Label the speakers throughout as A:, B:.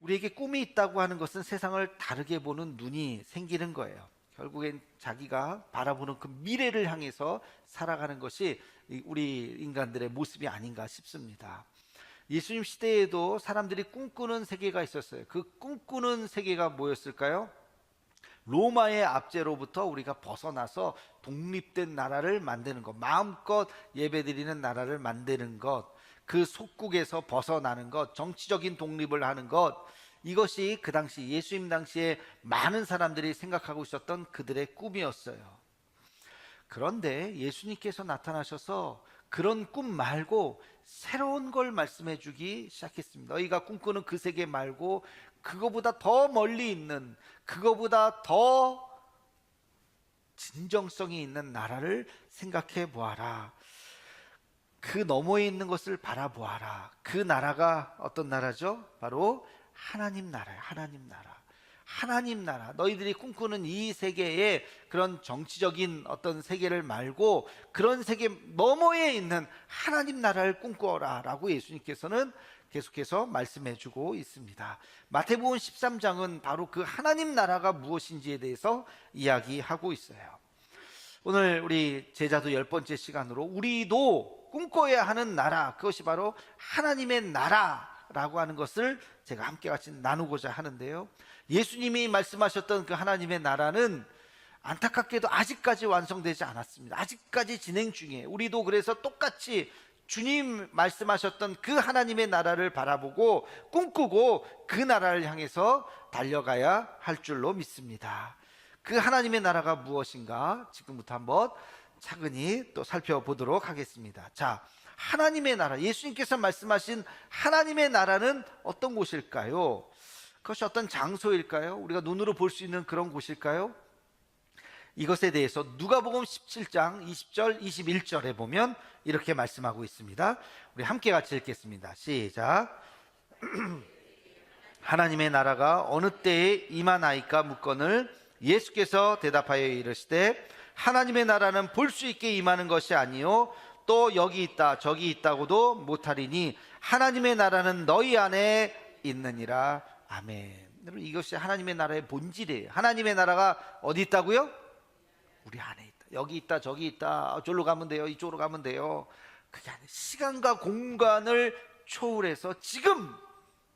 A: 우리에게 꿈이 있다고 하는 것은 세상을 다르게 보는 눈이 생기는 거예요. 결국엔 자기가 바라보는 그 미래를 향해서 살아가는 것이 우리 인간들의 모습이 아닌가 싶습니다. 예수님 시대에도 사람들이 꿈꾸는 세계가 있었어요. 그 꿈꾸는 세계가 뭐였을까요? 로마의 압제로부터 우리가 벗어나서 독립된 나라를 만드는 것, 마음껏 예배드리는 나라를 만드는 것, 그 속국에서 벗어나는 것, 정치적인 독립을 하는 것, 이것이 그 당시 예수님 당시에 많은 사람들이 생각하고 있었던 그들의 꿈이었어요. 그런데 예수님께서 나타나셔서 그런 꿈 말고 새로운 걸 말씀해 주기 시작했습니다. 너희가 꿈꾸는 그 세계 말고 그거보다 더 멀리 있는, 그거보다 더 진정성이 있는 나라를 생각해 보아라. 그 너머에 있는 것을 바라보아라. 그 나라가 어떤 나라죠? 바로 하나님 나라예요. 하나님 나라. 하나님 나라. 너희들이 꿈꾸는 이 세계의 그런 정치적인 어떤 세계를 말고 그런 세계 너머에 있는 하나님 나라를 꿈꾸어라 라고 예수님께서는 계속해서 말씀해 주고 있습니다. 마태복음 13장은 바로 그 하나님 나라가 무엇인지에 대해서 이야기하고 있어요. 오늘 우리 제자도 10번째 시간으로 우리도 꿈꿔야 하는 나라, 그것이 바로 하나님의 나라라고 하는 것을 제가 함께 같이 나누고자 하는데요. 예수님이 말씀하셨던 그 하나님의 나라는 안타깝게도 아직까지 완성되지 않았습니다. 아직까지 진행 중이에요. 우리도 그래서 똑같이 주님 말씀하셨던 그 하나님의 나라를 바라보고 꿈꾸고 그 나라를 향해서 달려가야 할 줄로 믿습니다. 그 하나님의 나라가 무엇인가 지금부터 한번 차근히 또 살펴보도록 하겠습니다. 자, 하나님의 나라, 예수님께서 말씀하신 하나님의 나라는 어떤 곳일까요? 그것이 어떤 장소일까요? 우리가 눈으로 볼 수 있는 그런 곳일까요? 이것에 대해서 누가복음 17장 20절 21절에 보면 이렇게 말씀하고 있습니다. 우리 함께 같이 읽겠습니다. 시작. 하나님의 나라가 어느 때에 임하나이까 묻거늘 예수께서 대답하여 이르시되 하나님의 나라는 볼 수 있게 임하는 것이 아니요 또 여기 있다 저기 있다고도 못하리니 하나님의 나라는 너희 안에 있느니라. 아멘. 여러분, 이것이 하나님의 나라의 본질이에요. 하나님의 나라가 어디 있다고요? 우리 안에 있다. 여기 있다 저기 있다, 저기로 가면 돼요, 이쪽으로 가면 돼요. 그게 아니에요. 시간과 공간을 초월해서 지금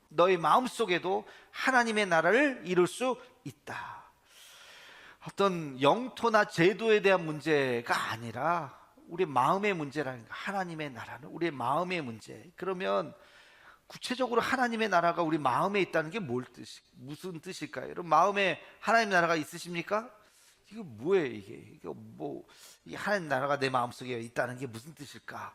A: 너희 마음속에도 하나님의 나라를 이룰 수 있다. 어떤 영토나 제도에 대한 문제가 아니라 우리 마음의 문제라는 거. 하나님의 나라는 우리의 마음의 문제. 그러면 구체적으로 하나님의 나라가 우리 마음에 있다는 게 무슨 뜻일까요? 여러분, 마음에 하나님 나라가 있으십니까? 이거 뭐예요 이게? 이 하나님 나라가 내 마음속에 있다는 게 무슨 뜻일까?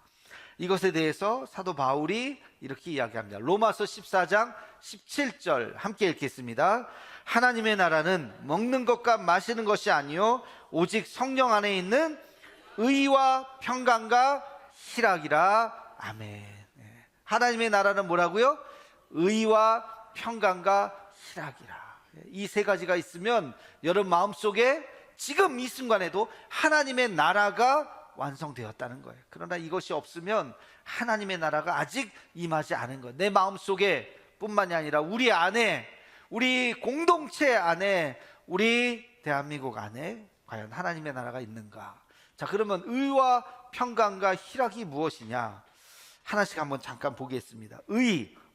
A: 이것에 대해서 사도 바울이 이렇게 이야기합니다. 로마서 14장 17절 함께 읽겠습니다. 하나님의 나라는 먹는 것과 마시는 것이 아니요 오직 성령 안에 있는 의와 평강과 희락이라. 아멘. 하나님의 나라는 뭐라고요? 의와 평강과 희락이라. 이 세 가지가 있으면 여러분 마음속에 지금 이 순간에도 하나님의 나라가 완성되었다는 거예요. 그러나 이것이 없으면 하나님의 나라가 아직 임하지 않은 거예요. 내 마음속에 뿐만이 아니라 우리 안에, 우리 공동체 안에, 우리 대한민국 안에 과연 하나님의 나라가 있는가? 자, 그러면 의와 평강과 희락이 무엇이냐? 하나씩 한번 잠깐 보겠습니다.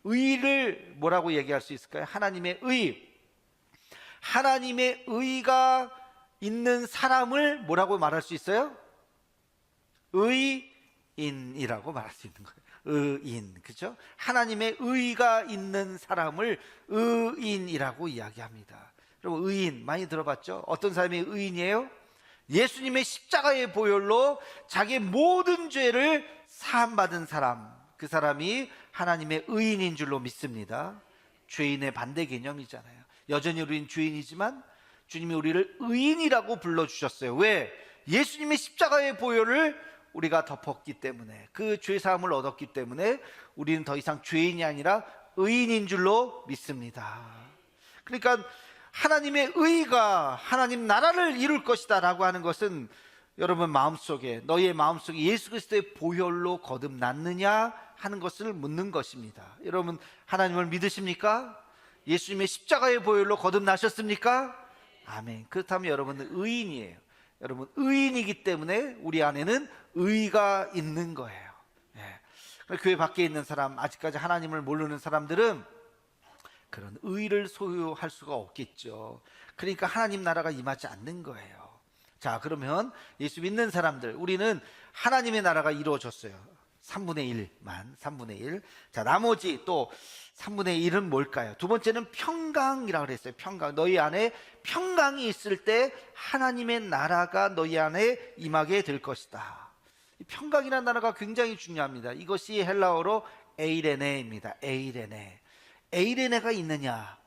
A: 의를 뭐라고 얘기할 수 있을까요? 하나님의 의. 하나님의 의가 있는 사람을 뭐라고 말할 수 있어요? 의인이라고 말할 수 있는 거예요. 의인, 그렇죠? 하나님의 의가 있는 사람을 의인이라고 이야기합니다. 여러분, 의인 많이 들어봤죠? 어떤 사람이 의인이에요? 예수님의 십자가의 보혈로 자기의 모든 죄를 사함받은 사람, 그 사람이 하나님의 의인인 줄로 믿습니다. 죄인의 반대 개념이잖아요. 여전히 우리는 죄인이지만 주님이 우리를 의인이라고 불러주셨어요. 왜? 예수님의 십자가의 보혈을 우리가 덮었기 때문에, 그 죄사함을 얻었기 때문에 우리는 더 이상 죄인이 아니라 의인인 줄로 믿습니다. 그러니까 하나님의 의가 하나님 나라를 이룰 것이다 라고 하는 것은 여러분 마음속에, 너희의 마음속에 예수 그리스도의 보혈로 거듭났느냐 하는 것을 묻는 것입니다. 여러분 하나님을 믿으십니까? 예수님의 십자가의 보혈로 거듭나셨습니까? 아멘. 그렇다면 여러분은 의인이에요. 여러분 의인이기 때문에 우리 안에는 의가 있는 거예요. 교회 밖에 있는 사람, 아직까지 하나님을 모르는 사람들은 그런 의를 소유할 수가 없겠죠. 그러니까 하나님 나라가 임하지 않는 거예요. 자, 그러면 예수 믿는 사람들, 우리는 하나님의 나라가 이루어졌어요. 3분의 1만, 3분의 1. 자, 나머지 또 3분의 1은 뭘까요? 두 번째는 평강이라고 그랬어요. 평강. 너희 안에 평강이 있을 때 하나님의 나라가 너희 안에 임하게 될 것이다. 평강이라는 단어가 굉장히 중요합니다. 이것이 헬라어로 에이레네입니다. 에이레네. 에이레네가 있느냐?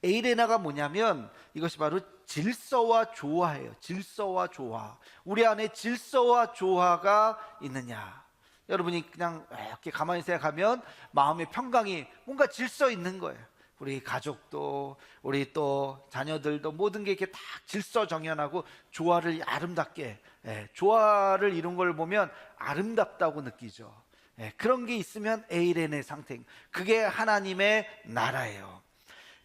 A: 에이레네가 뭐냐면 이것이 바로 질서와 조화예요. 질서와 조화. 우리 안에 질서와 조화가 있느냐? 여러분이 그냥 이렇게 가만히 생각하면 마음의 평강이 뭔가 질서 있는 거예요. 우리 가족도, 우리 또 자녀들도 모든 게 이렇게 딱 질서 정연하고 조화를 아름답게, 조화를 이룬 걸 보면 아름답다고 느끼죠. 그런 게 있으면 에이레네 상태, 그게 하나님의 나라예요.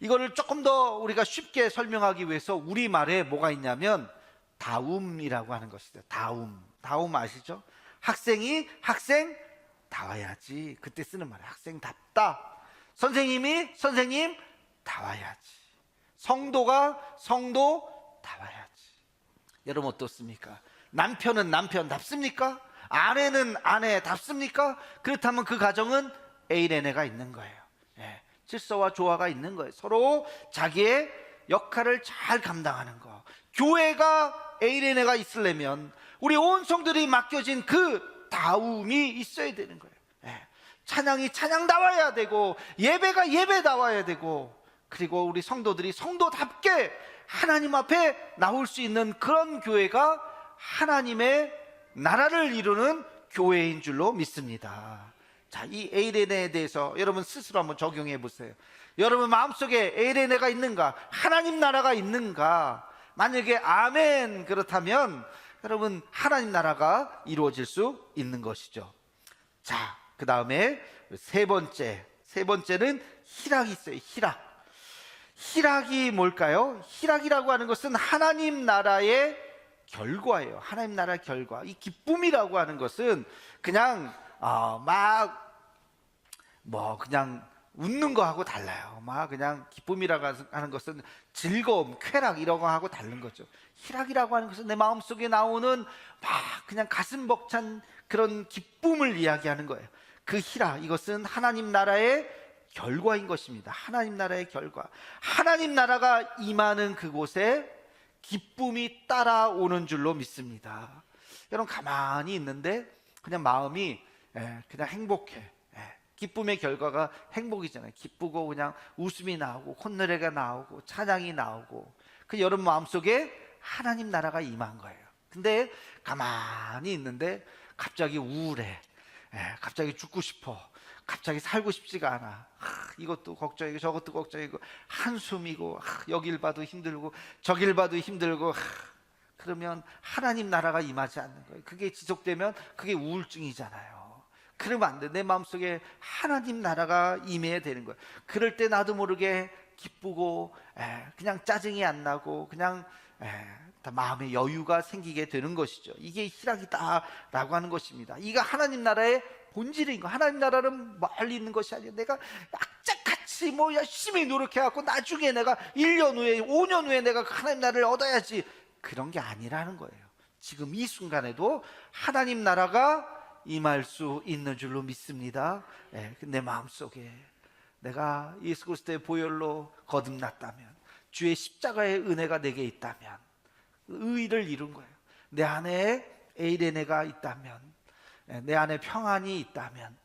A: 이거를 조금 더 우리가 쉽게 설명하기 위해서 우리말에 뭐가 있냐면 다움이라고 하는 것이죠. 다움 아시죠? 학생이 학생다워야지, 그때 쓰는 말이에요. 학생답다. 선생님이 선생님다워야지. 성도가 성도다워야지. 여러분 어떻습니까? 남편은 남편답습니까? 아내는 아내답습니까? 그렇다면 그 가정은 에이레네가 있는 거예요. 질서와 조화가 있는 거예요. 서로 자기의 역할을 잘 감당하는 거. 교회가 에이레네가 있으려면 우리 온 성들이 맡겨진 그 다움이 있어야 되는 거예요. 찬양이 찬양다워야 되고, 예배가 예배다워야 되고, 그리고 우리 성도들이 성도답게 하나님 앞에 나올 수 있는 그런 교회가 하나님의 나라를 이루는 교회인 줄로 믿습니다. 자, 이 에이레네에 대해서 여러분 스스로 한번 적용해 보세요. 여러분 마음속에 에이레네가 있는가? 하나님 나라가 있는가? 만약에 아멘 그렇다면 여러분 하나님 나라가 이루어질 수 있는 것이죠. 자, 그 다음에 세 번째는 희락이 있어요. 희락이 뭘까요? 희락이라고 하는 것은 하나님 나라의 결과예요. 하나님 나라의 결과. 이 기쁨이라고 하는 것은 그냥 그냥 웃는 거하고 달라요. 그냥 기쁨이라고 하는 것은 즐거움, 쾌락 이런 거하고 다른 거죠. 희락이라고 하는 것은 내 마음속에 나오는 그냥 가슴 벅찬 그런 기쁨을 이야기하는 거예요. 그 희락, 이것은 하나님 나라의 결과인 것입니다. 하나님 나라의 결과. 하나님 나라가 임하는 그곳에 기쁨이 따라오는 줄로 믿습니다. 여러분 가만히 있는데 그냥 마음이 그냥 행복해. 기쁨의 결과가 행복이잖아요. 기쁘고 그냥 웃음이 나오고 콧노래가 나오고 찬양이 나오고, 그 여러분 마음속에 하나님 나라가 임한 거예요. 근데 가만히 있는데 갑자기 우울해. 갑자기 죽고 싶어. 갑자기 살고 싶지가 않아. 이것도 걱정이고 저것도 걱정이고 한숨이고 여길 봐도 힘들고 저길 봐도 힘들고. 그러면 하나님 나라가 임하지 않는 거예요. 그게 지속되면 그게 우울증이잖아요. 그러면 안 돼. 내 마음속에 하나님 나라가 임해야 되는 거예요. 그럴 때 나도 모르게 기쁘고 그냥 짜증이 안 나고 그냥 마음의 여유가 생기게 되는 것이죠. 이게 희락이다라고 하는 것입니다. 이게 하나님 나라의 본질인 거. 하나님 나라는 멀리 있는 것이 아니에요. 내가 악착같이 열심히 노력해갖고 나중에 내가 1년 후에 5년 후에 내가 하나님 나라를 얻어야지, 그런 게 아니라는 거예요. 지금 이 순간에도 하나님 나라가 임할 수 있는 줄로 믿습니다. 내 마음속에 내가 예수 그리스도의 보혈로 거듭났다면, 주의 십자가의 은혜가 내게 있다면, 의의를 이룬 거예요. 내 안에 에이레네가 있다면, 내 안에 평안이 있다면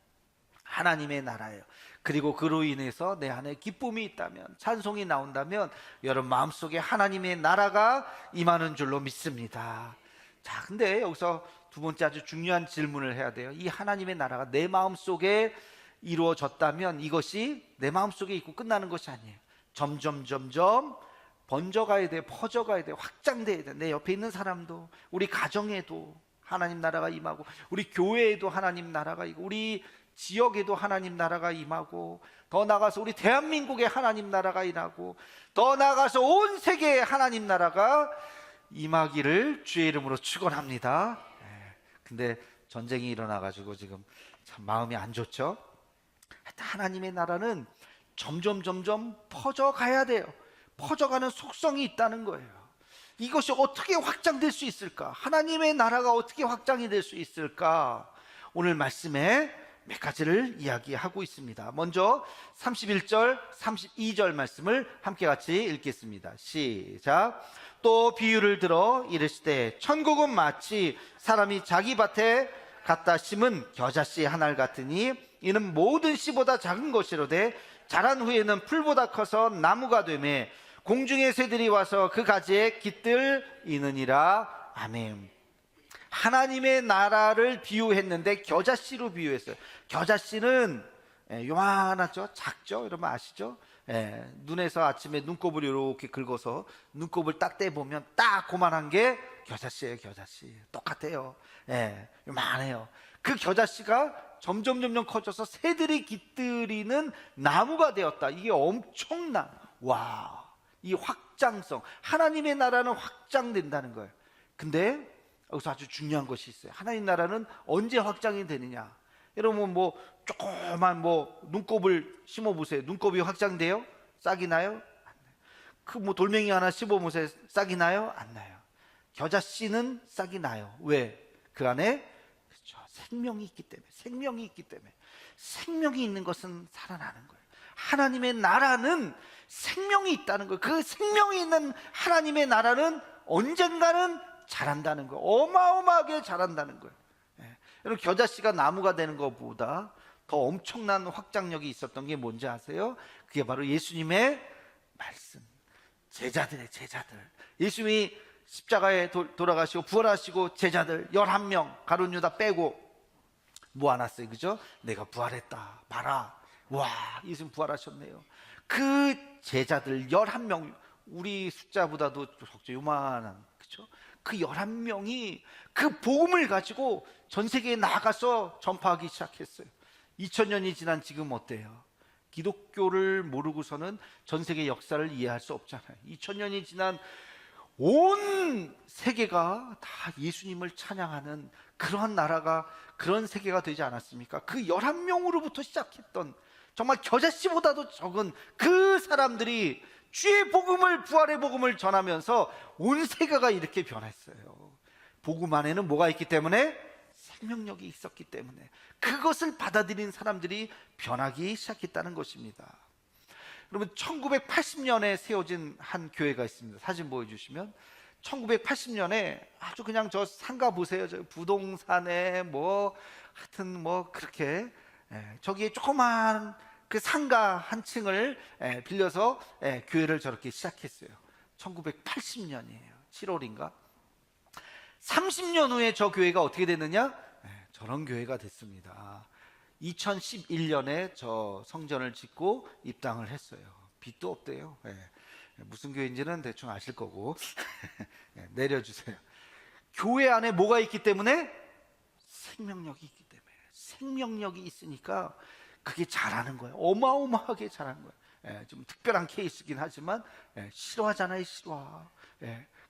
A: 하나님의 나라예요. 그리고 그로 인해서 내 안에 기쁨이 있다면, 찬송이 나온다면 여러분 마음속에 하나님의 나라가 임하는 줄로 믿습니다. 자, 근데 여기서 두 번째 아주 중요한 질문을 해야 돼요. 이 하나님의 나라가 내 마음속에 이루어졌다면 이것이 내 마음속에 있고 끝나는 것이 아니에요. 점점 번져가야 돼, 퍼져가야 돼, 확장돼야 돼. 내 옆에 있는 사람도, 우리 가정에도 하나님 나라가 임하고, 우리 교회에도 하나님 나라가 임하고, 우리 지역에도 하나님 나라가 임하고, 더 나아가서 우리 대한민국에 하나님 나라가 임하고, 더 나아가서 온 세계에 하나님 나라가 임하기를 주의 이름으로 축원합니다. 근데 전쟁이 일어나가지고 지금 참 마음이 안 좋죠. 하나님의 나라는 점점 퍼져가야 돼요. 퍼져가는 속성이 있다는 거예요. 이것이 어떻게 확장될 수 있을까? 하나님의 나라가 어떻게 확장이 될 수 있을까? 오늘 말씀에 몇 가지를 이야기하고 있습니다. 먼저 31절, 32절 말씀을 함께 같이 읽겠습니다. 시작. 또 비유를 들어 이르시되 천국은 마치 사람이 자기 밭에 갖다 심은 겨자씨 한 알 같으니 이는 모든 씨보다 작은 것이로되 자란 후에는 풀보다 커서 나무가 되매 공중의 새들이 와서 그 가지에 깃들이느니라. 아멘. 하나님의 나라를 비유했는데 겨자씨로 비유했어요. 겨자씨는 요만하죠? 작죠? 여러분 아시죠? 눈에서 아침에 눈곱을 이렇게 긁어서 눈곱을 딱 떼보면 딱 그만한 게 겨자씨예요. 겨자씨 똑같아요. 요만해요. 그 겨자씨가 점점 커져서 새들이 깃들이는 나무가 되었다. 이게 엄청난, 와, 이 확장성, 하나님의 나라는 확장된다는 거예요. 근데 여기서 아주 중요한 것이 있어요. 하나님 나라는 언제 확장이 되느냐? 여러분 조그만 눈곱을 심어보세요. 눈곱이 확장돼요? 싹이 나요? 안 나요. 그 돌멩이 하나 심어보세요. 싹이 나요? 안 나요. 겨자씨는 싹이 나요. 왜? 그 안에 그렇죠, 생명이 있기 때문에. 생명이 있는 것은 살아나는 거예요. 하나님의 나라는 생명이 있다는 거예요. 그 생명이 있는 하나님의 나라는 언젠가는 자란다는 거예요. 어마어마하게 자란다는 거예요. 여러분 겨자씨가 나무가 되는 것보다 더 엄청난 확장력이 있었던 게 뭔지 아세요? 그게 바로 예수님의 말씀. 제자들. 예수님이 십자가에 돌아가시고 부활하시고 제자들 11명 가룟 유다 빼고 모아놨어요. 그죠? 내가 부활했다. 봐라. 와, 예수님 부활하셨네요. 그 제자들 11명, 우리 숫자보다도 적죠. 요만한, 그죠? 그 11명이 그 복음을 가지고 전 세계에 나가서 전파하기 시작했어요. 2000년이 지난 지금 어때요? 기독교를 모르고서는 전 세계 역사를 이해할 수 없잖아요. 2000년이 지난 온 세계가 다 예수님을 찬양하는 그러한 나라가, 그런 세계가 되지 않았습니까? 그 11명으로부터 시작했던 정말 겨자씨보다도 적은 그 사람들이 주의 복음을, 부활의 복음을 전하면서 온 세계가 이렇게 변했어요. 복음 안에는 뭐가 있기 때문에? 생명력이 있었기 때문에. 그것을 받아들인 사람들이 변하기 시작했다는 것입니다. 여러분 1980년에 세워진 한 교회가 있습니다. 사진 보여주시면 1980년에 아주 그냥 저 상가 보세요. 저 부동산에 하여튼 그렇게 저기에 조그만 그 상가 한 층을 빌려서 교회를 저렇게 시작했어요. 1980년이에요. 7월인가? 30년 후에 저 교회가 어떻게 됐느냐? 저런 교회가 됐습니다. 2011년에 저 성전을 짓고 입당을 했어요. 빚도 없대요. 무슨 교회인지는 대충 아실 거고 내려주세요. 교회 안에 뭐가 있기 때문에? 생명력이 있기 때문에. 생명력이 있으니까 그게 잘하는 거예요. 어마어마하게 잘하는 거예요. 좀 특별한 케이스긴 하지만 싫어하잖아요. 싫어.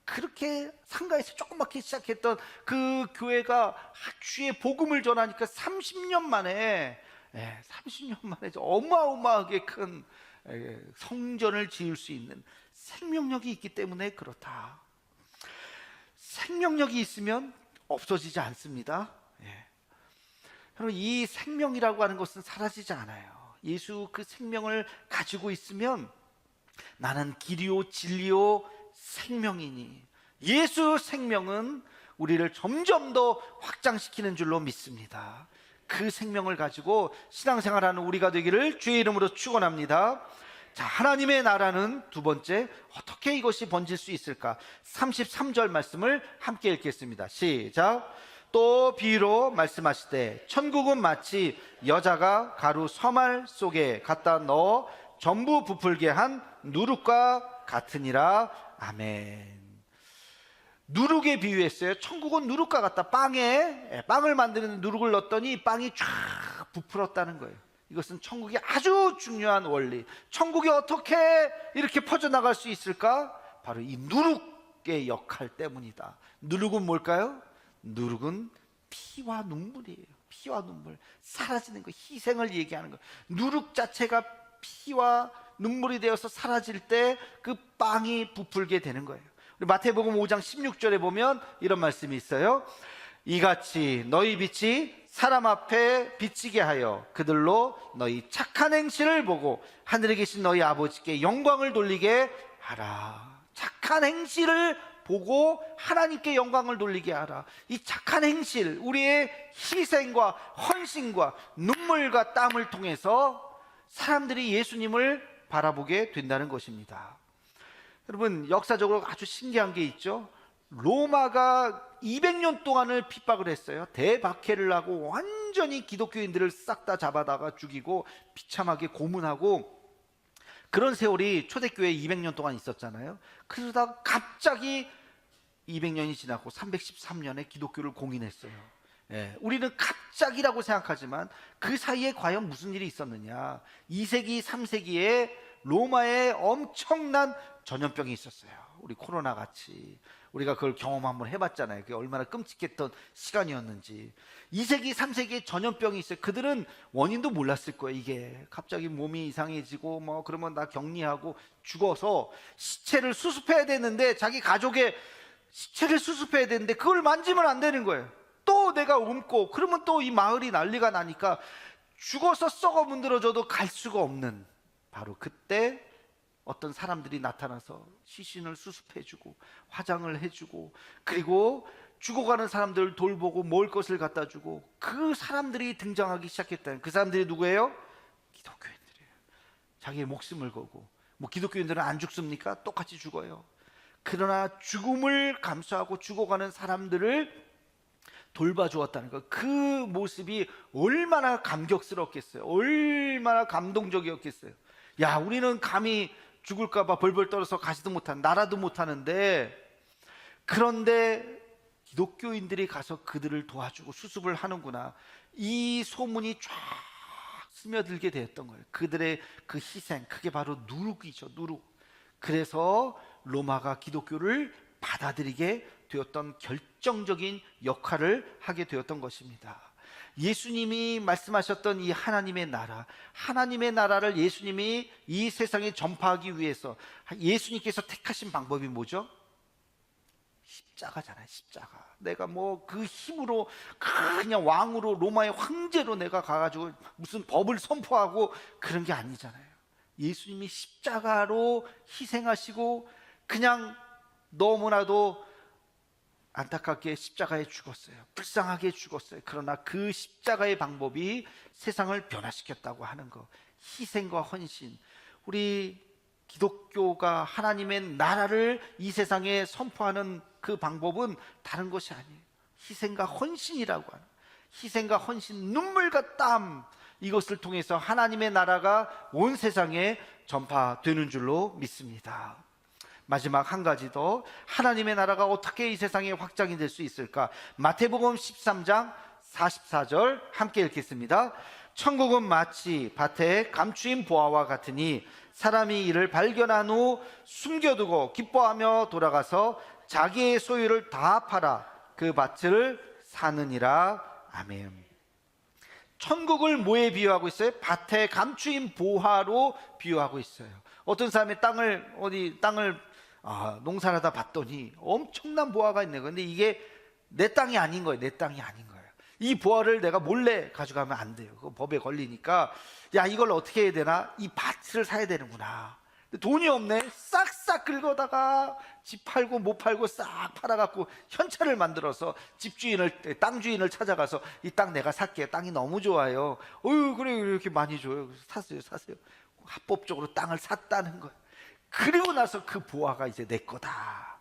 A: 그렇게 상가에서 조그맣게 시작했던 그 교회가 주의 복음을 전하니까 30년 만에 어마어마하게 큰 성전을 지을 수 있는 생명력이 있기 때문에 그렇다. 생명력이 있으면 없어지지 않습니다. 여러분 이 생명이라고 하는 것은 사라지지 않아요. 예수 그 생명을 가지고 있으면 나는 길이요 진리요 생명이니, 예수 생명은 우리를 점점 더 확장시키는 줄로 믿습니다. 그 생명을 가지고 신앙생활하는 우리가 되기를 주의 이름으로 축원합니다. 자, 하나님의 나라는 두 번째, 어떻게 이것이 번질 수 있을까? 33절 말씀을 함께 읽겠습니다. 시작. 또 비유로 말씀하시되 천국은 마치 여자가 가루 서말 속에 갖다 넣어 전부 부풀게 한 누룩과 같으니라. 아멘. 누룩에 비유했어요. 천국은 누룩과 같다. 빵을 만드는 누룩을 넣었더니 빵이 쫙 부풀었다는 거예요. 이것은 천국이 아주 중요한 원리. 천국이 어떻게 이렇게 퍼져나갈 수 있을까? 바로 이 누룩의 역할 때문이다. 누룩은 뭘까요? 누룩은 피와 눈물이에요. 피와 눈물, 사라지는 거, 희생을 얘기하는 거. 누룩 자체가 피와 눈물이 되어서 사라질 때 그 빵이 부풀게 되는 거예요. 마태복음 5장 16절에 보면 이런 말씀이 있어요. 이같이 너희 빛이 사람 앞에 비치게 하여 그들로 너희 착한 행실을 보고 하늘에 계신 너희 아버지께 영광을 돌리게 하라. 착한 행실을 보고 하나님께 영광을 돌리게 하라. 이 착한 행실, 우리의 희생과 헌신과 눈물과 땀을 통해서 사람들이 예수님을 바라보게 된다는 것입니다. 여러분, 역사적으로 아주 신기한 게 있죠. 로마가 200년 동안을 핍박을 했어요. 대박해를 하고 완전히 기독교인들을 싹 다 잡아다가 죽이고 비참하게 고문하고, 그런 세월이 초대교회에 200년 동안 있었잖아요. 그러다가 갑자기 200년이 지나고 313년에 기독교를 공인했어요. 우리는 갑자기라고 생각하지만 그 사이에 과연 무슨 일이 있었느냐. 2세기, 3세기에 로마에 엄청난 전염병이 있었어요. 우리 코로나 같이. 우리가 그걸 경험 한번 해봤잖아요. 그게 얼마나 끔찍했던 시간이었는지. 2세기, 3세기에 전염병이 있어요. 그들은 원인도 몰랐을 거예요. 이게 갑자기 몸이 이상해지고 뭐 그러면 나 격리하고 죽어서 시체를 수습해야 되는데, 자기 가족의 시체를 수습해야 되는데 그걸 만지면 안 되는 거예요. 또 내가 옮고 그러면 또 이 마을이 난리가 나니까 죽어서 썩어 문드러져도 갈 수가 없는, 바로 그때 어떤 사람들이 나타나서 시신을 수습해주고 화장을 해주고, 그리고 죽어가는 사람들을 돌보고 먹을 것을 갖다 주고, 그 사람들이 등장하기 시작했다는. 그 사람들이 누구예요? 기독교인들이에요. 자기의 목숨을 걸고. 뭐 기독교인들은 안 죽습니까? 똑같이 죽어요. 그러나 죽음을 감수하고 죽어가는 사람들을 돌봐주었다는 것, 그 모습이 얼마나 감격스럽겠어요. 얼마나 감동적이었겠어요. 야, 우리는 감히 죽을까봐 벌벌 떨어서 가지도 못하는, 날아도 못하는데, 그런데 기독교인들이 가서 그들을 도와주고 수습을 하는구나, 이 소문이 쫙 스며들게 되었던 거예요. 그들의 그 희생, 그게 바로 누룩이죠. 누룩. 그래서 로마가 기독교를 받아들이게 되었던 결정적인 역할을 하게 되었던 것입니다. 예수님이 말씀하셨던 이 하나님의 나라, 하나님의 나라를 예수님이 이 세상에 전파하기 위해서 예수님께서 택하신 방법이 뭐죠? 십자가잖아요. 십자가. 내가 뭐 그 힘으로 그냥 왕으로, 로마의 황제로 내가 가가지고 무슨 법을 선포하고 그런 게 아니잖아요. 예수님이 십자가로 희생하시고 그냥 너무나도 안타깝게 십자가에 죽었어요. 불쌍하게 죽었어요. 그러나 그 십자가의 방법이 세상을 변화시켰다고 하는 것, 희생과 헌신. 우리 기독교가 하나님의 나라를 이 세상에 선포하는 그 방법은 다른 것이 아니에요. 희생과 헌신이라고 하는, 희생과 헌신, 눈물과 땀, 이것을 통해서 하나님의 나라가 온 세상에 전파되는 줄로 믿습니다. 마지막 한 가지 더, 하나님의 나라가 어떻게 이 세상에 확장이 될 수 있을까? 마태복음 13장 44절 함께 읽겠습니다. 천국은 마치 밭에 감추인 보화와 같으니 사람이 이를 발견한 후 숨겨두고 기뻐하며 돌아가서 자기의 소유를 다 팔아 그 밭을 사느니라. 아멘. 천국을 뭐에 비유하고 있어요? 밭에 감추인 보화로 비유하고 있어요. 어떤 사람이 땅을 농사를 하다 봤더니 엄청난 보화가 있네. 근데 이게 내 땅이 아닌 거예요. 내 땅이 아닌 거예요. 이 보화를 내가 몰래 가져가면 안 돼요. 그거 법에 걸리니까, 야, 이걸 어떻게 해야 되나? 이 밭을 사야 되는구나. 근데 돈이 없네. 싹싹 긁어다가 집 팔고 못 팔고 싹 팔아갖고 현찰을 만들어서 땅 주인을 찾아가서 이 땅 내가 살게. 땅이 너무 좋아요. 그래, 이렇게 많이 줘요. 사세요. 합법적으로 땅을 샀다는 거예요. 그리고 나서 그 보화가 이제 내 거다.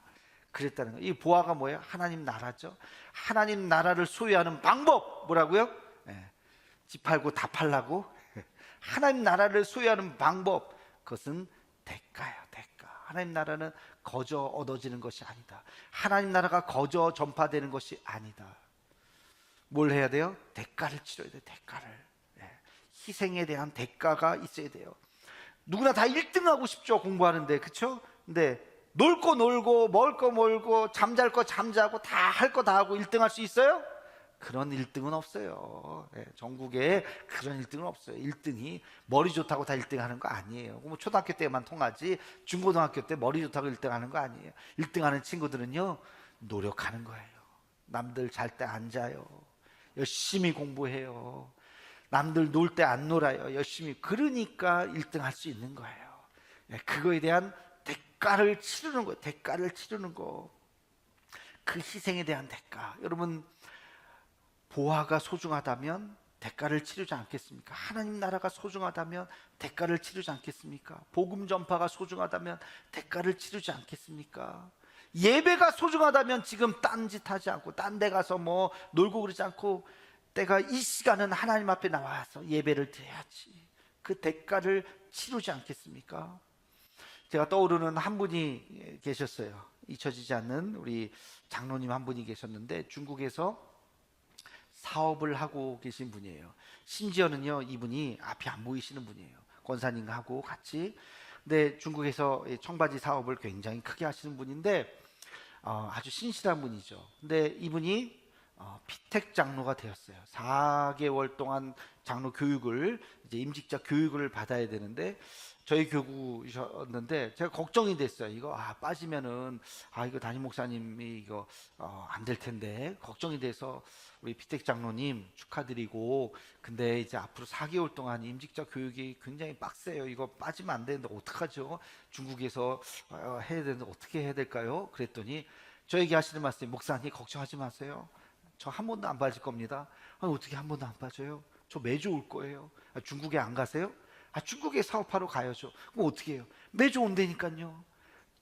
A: 그랬다는 거예요. 이 보화가 뭐예요? 하나님 나라죠. 하나님 나라를 소유하는 방법 뭐라고요? 집 팔고 다 팔라고? 하나님 나라를 소유하는 방법, 그것은 대가예요. 대가. 하나님 나라는 거저 얻어지는 것이 아니다. 하나님 나라가 거저 전파되는 것이 아니다. 뭘 해야 돼요? 대가를 치러야 돼요. 대가를. 희생에 대한 대가가 있어야 돼요. 누구나 다 1등 하고 싶죠, 공부하는데. 그렇죠? 근데 놀 거 놀고 먹을 거 먹고 잠잘 거 잠자고 다 할 거 다 하고 1등 할 수 있어요? 그런 1등은 없어요. 전국에 그런 1등은 없어요. 1등이 머리 좋다고 다 1등 하는 거 아니에요. 뭐 초등학교 때만 통하지 중고등학교 때 머리 좋다고 1등 하는 거 아니에요. 1등 하는 친구들은요, 노력하는 거예요. 남들 잘 때 안 자요. 열심히 공부해요. 남들 놀 때 안 놀아요. 열심히. 그러니까 1등 할 수 있는 거예요. 그거에 대한 대가를 치르는 거예요. 대가를 치르는 거. 그 희생에 대한 대가. 여러분, 보화가 소중하다면 대가를 치르지 않겠습니까? 하나님 나라가 소중하다면 대가를 치르지 않겠습니까? 복음 전파가 소중하다면 대가를 치르지 않겠습니까? 예배가 소중하다면 지금 딴짓 하지 않고 딴 데 가서 뭐 놀고 그러지 않고 때가 이 시간은 하나님 앞에 나와서 예배를 드려야지. 그 대가를 치르지 않겠습니까? 제가 떠오르는 한 분이 계셨어요. 잊혀지지 않는 우리 장로님 한 분이 계셨는데, 중국에서 사업을 하고 계신 분이에요. 심지어는요, 이분이 앞이 안 보이시는 분이에요. 권사님하고 같이. 근데 중국에서 청바지 사업을 굉장히 크게 하시는 분인데 아주 신실한 분이죠. 근데 이분이 피택 장로가 되었어요. 4개월 동안 장로 교육을, 이제 임직자 교육을 받아야 되는데, 저희 교구셨는데 제가 걱정이 됐어요. 이거 빠지면은 이거 담임 목사님이 이거 안 될 텐데 걱정이 돼서, 우리 피택 장로님 축하드리고, 근데 이제 앞으로 4개월 동안 임직자 교육이 굉장히 빡세요. 이거 빠지면 안 되는데 어떡하죠? 중국에서 해야 되는데 어떻게 해야 될까요? 그랬더니 저에게 하시는 말씀이, 목사님 걱정하지 마세요. 저 한 번도 안 빠질 겁니다. 어떻게 한 번도 안 빠져요? 저 매주 올 거예요. 중국에 안 가세요? 중국에 사업하러 가야죠. 그럼 어떻게 해요? 매주 온다니까요.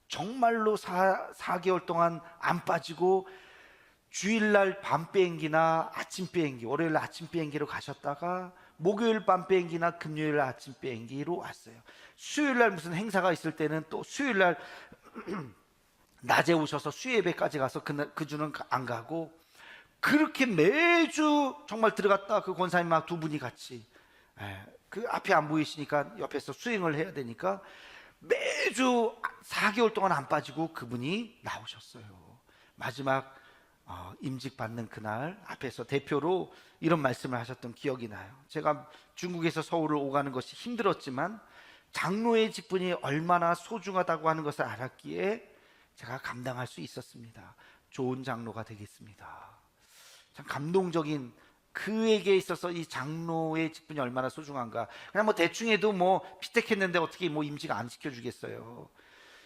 A: 정말로 4개월 동안 안 빠지고 주일날 밤 비행기나 아침 비행기, 월요일 아침 비행기로 가셨다가 목요일 밤 비행기나 금요일 아침 비행기로 왔어요. 수요일날 무슨 행사가 있을 때는 또 수요일날 낮에 오셔서 수예배까지 가서 그 주는 안 가고, 그렇게 매주 정말 들어갔다 그 권사님하고 두 분이 같이, 그 앞에 안 보이시니까 옆에서 수행을 해야 되니까 매주 4개월 동안 안 빠지고 그분이 나오셨어요. 마지막 임직 받는 그날 앞에서 대표로 이런 말씀을 하셨던 기억이 나요. 제가 중국에서 서울을 오가는 것이 힘들었지만 장로의 직분이 얼마나 소중하다고 하는 것을 알았기에 제가 감당할 수 있었습니다. 좋은 장로가 되겠습니다. 참 감동적인, 그에게 있어서 이 장로의 직분이 얼마나 소중한가. 그냥 뭐 대충 해도 뭐 피택했는데 어떻게 뭐 임직 안 시켜주겠어요.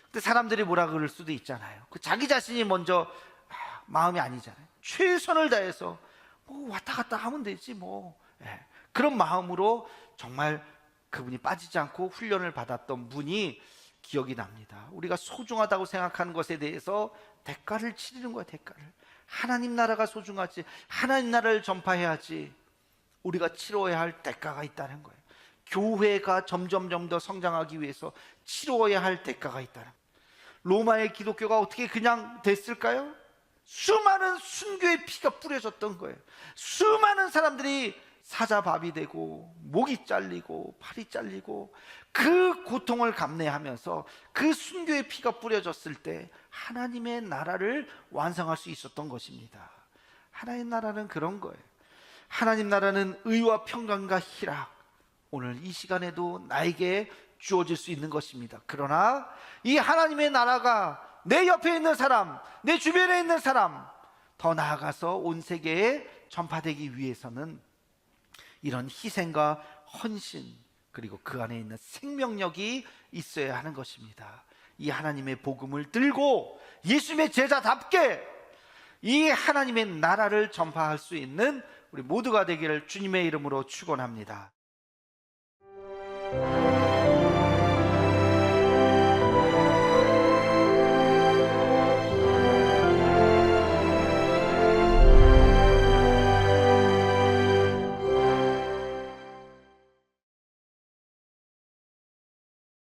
A: 근데 사람들이 뭐라 그럴 수도 있잖아요. 그 자기 자신이 먼저 마음이 아니잖아요. 최선을 다해서 뭐 왔다 갔다 하면 되지 뭐. 그런 마음으로 정말 그분이 빠지지 않고 훈련을 받았던 분이 기억이 납니다. 우리가 소중하다고 생각하는 것에 대해서 대가를 치르는 거야. 대가를. 하나님 나라가 소중하지, 하나님 나라를 전파해야지, 우리가 치러야 할 대가가 있다는 거예요. 교회가 점점 더 성장하기 위해서 치러야 할 대가가 있다는 거예요. 로마의 기독교가 어떻게 그냥 됐을까요? 수많은 순교의 피가 뿌려졌던 거예요. 수많은 사람들이 사자밥이 되고 목이 잘리고 팔이 잘리고 그 고통을 감내하면서 그 순교의 피가 뿌려졌을 때 하나님의 나라를 완성할 수 있었던 것입니다. 하나님 나라는 그런 거예요. 하나님 나라는 의와 평강과 희락, 오늘 이 시간에도 나에게 주어질 수 있는 것입니다. 그러나 이 하나님의 나라가 내 옆에 있는 사람, 내 주변에 있는 사람, 더 나아가서 온 세계에 전파되기 위해서는 이런 희생과 헌신, 그리고 그 안에 있는 생명력이 있어야 하는 것입니다. 이 하나님의 복음을 들고 예수님의 제자답게 이 하나님의 나라를 전파할 수 있는 우리 모두가 되기를 주님의 이름으로 축원합니다.